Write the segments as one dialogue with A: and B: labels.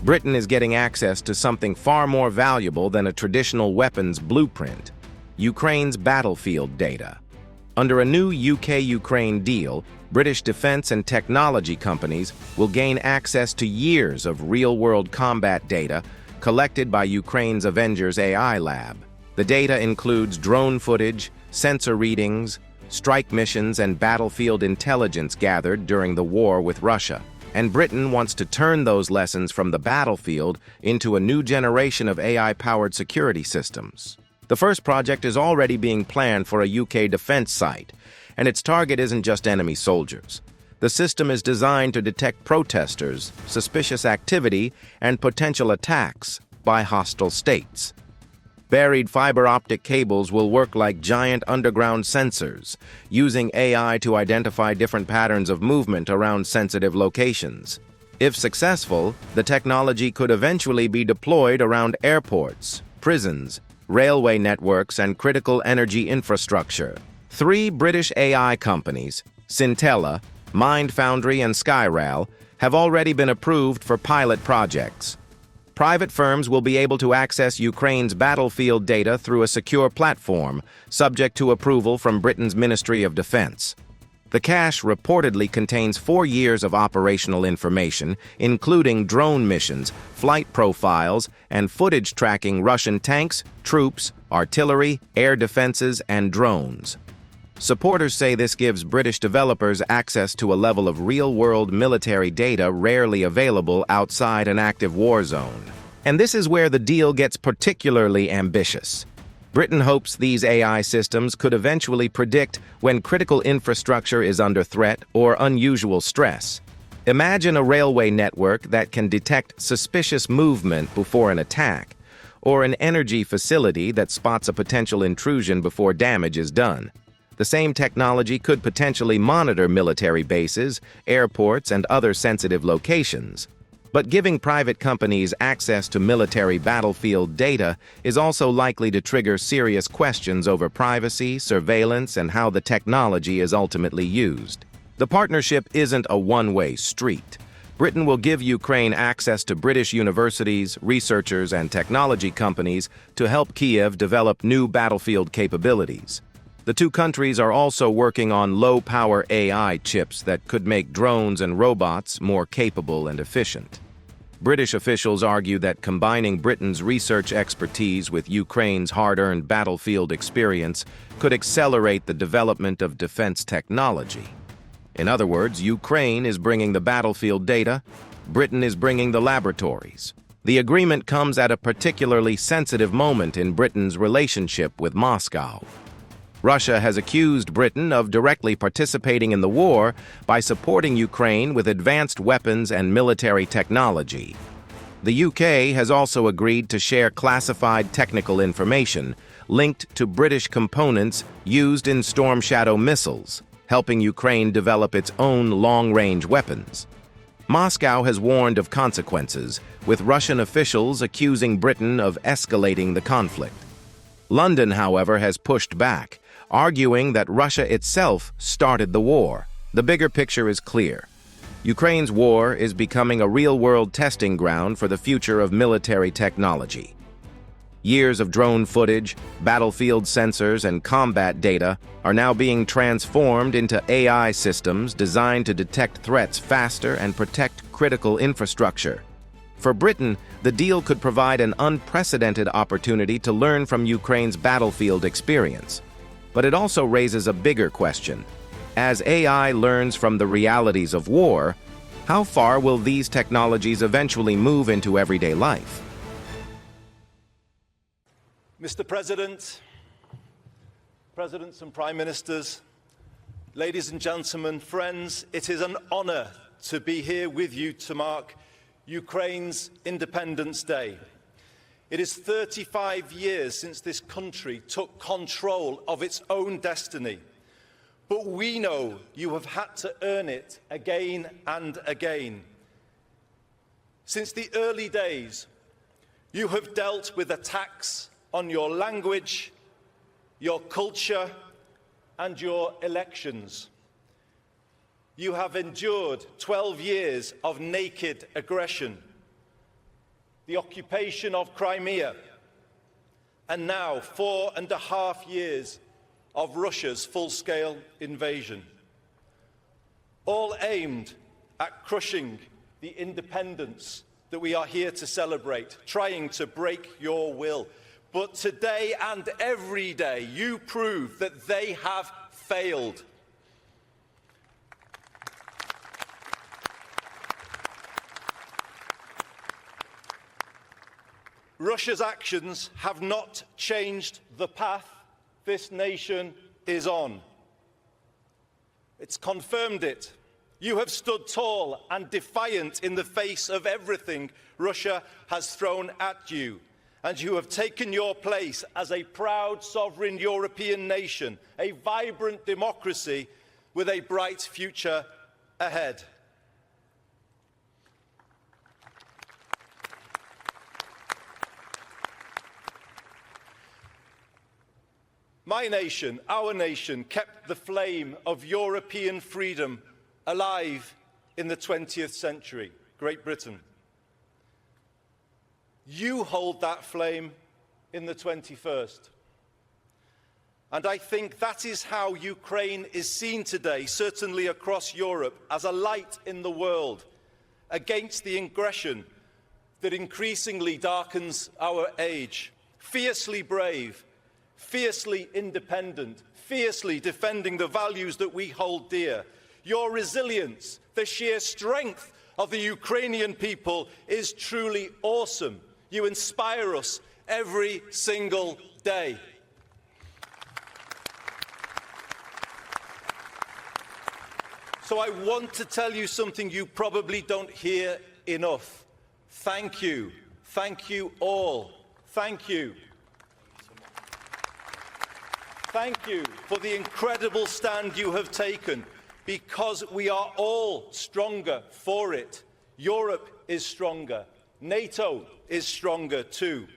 A: Britain is getting access to something far more valuable than a traditional weapons blueprint: Ukraine's battlefield data. Under a new UK-Ukraine deal, British defense and technology companies will gain access to years of real-world combat data collected by Ukraine's Avengers AI lab. The data includes drone footage, sensor readings, strike missions, and battlefield intelligence gathered during the war with Russia. And Britain wants to turn those lessons from the battlefield into a new generation of AI-powered security systems. The first project is already being planned for a UK defense site, and its target isn't just enemy soldiers. The system is designed to detect protesters, suspicious activity, and potential attacks by hostile states. Buried fiber optic cables will work like giant underground sensors, using AI to identify different patterns of movement around sensitive locations. If successful, the technology could eventually be deployed around airports, prisons, railway networks, and critical energy infrastructure. 3 British AI companies, Scintella, MindFoundry, and Skyral, have already been approved for pilot projects. Private firms will be able to access Ukraine's battlefield data through a secure platform, subject to approval from Britain's Ministry of Defense. The cache reportedly contains 4 years of operational information, including drone missions, flight profiles, and footage tracking Russian tanks, troops, artillery, air defenses, and drones. Supporters say this gives British developers access to a level of real-world military data rarely available outside an active war zone. And this is where the deal gets particularly ambitious. Britain hopes these AI systems could eventually predict when critical infrastructure is under threat or unusual stress. Imagine a railway network that can detect suspicious movement before an attack, or an energy facility that spots a potential intrusion before damage is done. The same technology could potentially monitor military bases, airports, and other sensitive locations. But giving private companies access to military battlefield data is also likely to trigger serious questions over privacy, surveillance, and how the technology is ultimately used. The partnership isn't a one-way street. Britain will give Ukraine access to British universities, researchers, and technology companies to help Kyiv develop new battlefield capabilities. The two countries are also working on low-power AI chips that could make drones and robots more capable and efficient. British officials argue that combining Britain's research expertise with Ukraine's hard-earned battlefield experience could accelerate the development of defense technology. In other words, Ukraine is bringing the battlefield data, Britain is bringing the laboratories. The agreement comes at a particularly sensitive moment in Britain's relationship with Moscow. Russia has accused Britain of directly participating in the war by supporting Ukraine with advanced weapons and military technology. The UK has also agreed to share classified technical information linked to British components used in Storm Shadow missiles, helping Ukraine develop its own long-range weapons. Moscow has warned of consequences, with Russian officials accusing Britain of escalating the conflict. London, however, has pushed back, arguing that Russia itself started the war. The bigger picture is clear. Ukraine's war is becoming a real-world testing ground for the future of military technology. Years of drone footage, battlefield sensors, and combat data are now being transformed into AI systems designed to detect threats faster and protect critical infrastructure. For Britain, the deal could provide an unprecedented opportunity to learn from Ukraine's battlefield experience. But it also raises a bigger question. As AI learns from the realities of war, how far will these technologies eventually move into everyday life?
B: Mr. President, Presidents and Prime Ministers, ladies and gentlemen, friends, it is an honor to be here with you to mark Ukraine's Independence Day. It is 35 years since this country took control of its own destiny. But we know you have had to earn it again and again. Since the early days, you have dealt with attacks on your language, your culture, and your elections. You have endured 12 years of naked aggression. the occupation of Crimea, and now 4.5 years of Russia's full-scale invasion, all aimed at crushing the independence that we are here to celebrate, trying to break your will. But today and every day, you prove that they have failed. Russia's actions have not changed the path this nation is on. It's confirmed it. You have stood tall and defiant in the face of everything Russia has thrown at you, and you have taken your place as a proud sovereign European nation, a vibrant democracy with a bright future ahead. My nation, our nation, kept the flame of European freedom alive in the 20th century, Great Britain. You hold that flame in the 21st. And I think that is how Ukraine is seen today, certainly across Europe, as a light in the world against the aggression that increasingly darkens our age. Fiercely brave, fiercely independent, fiercely defending the values that we hold dear. Your resilience, the sheer strength of the Ukrainian people is truly awesome. You inspire us every single day. So I want to tell you something you probably don't hear enough. Thank you. Thank you all. Thank you. Thank you for the incredible stand you have taken, because we are all stronger for it. Europe is stronger. NATO is stronger too.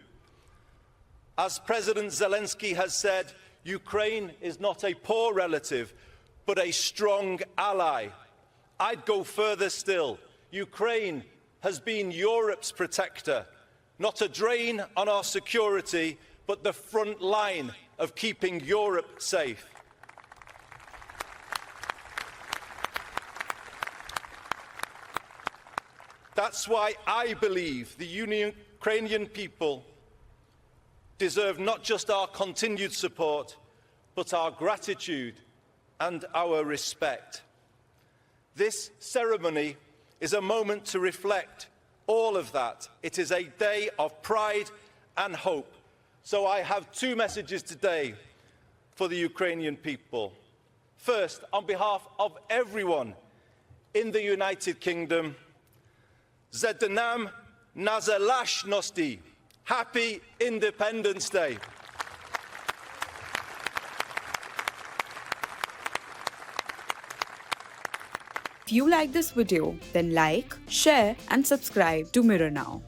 B: As President Zelensky has said, Ukraine is not a poor relative, but a strong ally. I'd go further still. Ukraine has been Europe's protector, not a drain on our security, but the front line of keeping Europe safe. That's why I believe the Ukrainian people deserve not just our continued support, but our gratitude and our respect. This ceremony is a moment to reflect all of that. It is a day of pride and hope. So I have two messages today for the Ukrainian people. First, on behalf of everyone in the United Kingdom, Ze Dnем Nезалежності. Happy Independence Day.
C: If you like this video, then like, share and subscribe to Mirror Now.